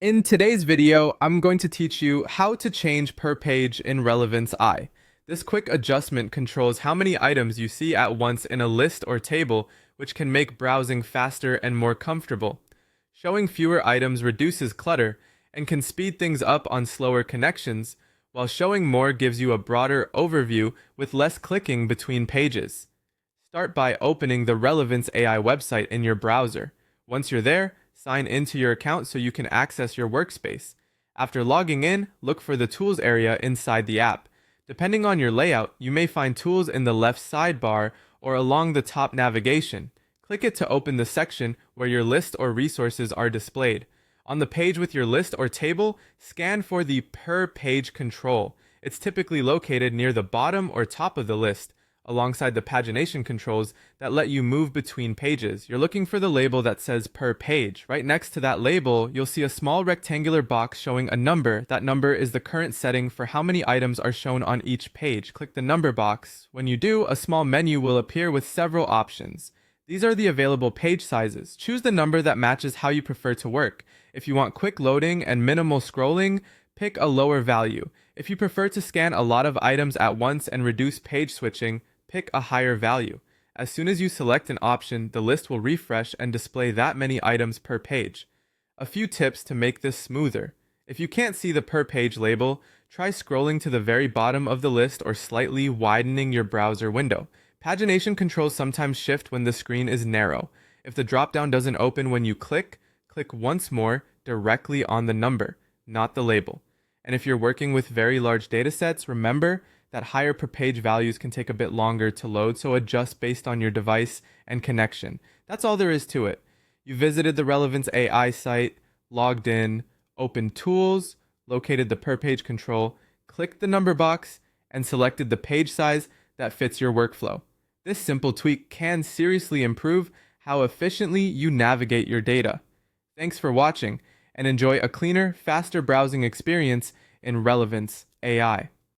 In today's video, I'm going to teach you how to change per page in Relevance AI. This quick adjustment controls how many items you see at once in a list or table, which can make browsing faster and more comfortable. Showing fewer items reduces clutter and can speed things up on slower connections, while showing more gives you a broader overview with less clicking between pages. Start by opening the Relevance AI website in your browser. Once you're there, sign into your account so you can access your workspace. After logging in, look for the Tools area inside the app. Depending on your layout, you may find tools in the left sidebar or along the top navigation. Click it to open the section where your list or resources are displayed. On the page with your list or table, scan for the Per Page control. It's typically located near the bottom or top of the list, alongside the pagination controls that let you move between pages. You're looking for the label that says per page. Right next to that label, you'll see a small rectangular box showing a number. That number is the current setting for how many items are shown on each page. Click the number box. When you do, a small menu will appear with several options. These are the available page sizes. Choose the number that matches how you prefer to work. If you want quick loading and minimal scrolling, pick a lower value. If you prefer to scan a lot of items at once and reduce page switching, pick a higher value. As soon as you select an option, the list will refresh and display that many items per page. A few tips to make this smoother. If you can't see the per page label, try scrolling to the very bottom of the list or slightly widening your browser window. Pagination controls sometimes shift when the screen is narrow. If the dropdown doesn't open when you click once more directly on the number, not the label. And if you're working with very large datasets, remember that higher per page values can take a bit longer to load, so adjust based on your device and connection. That's all there is to it. You visited the Relevance AI site, logged in, opened Tools, located the per page control, clicked the number box, and selected the page size that fits your workflow. This simple tweak can seriously improve how efficiently you navigate your data. Thanks for watching, and enjoy a cleaner, faster browsing experience in Relevance AI.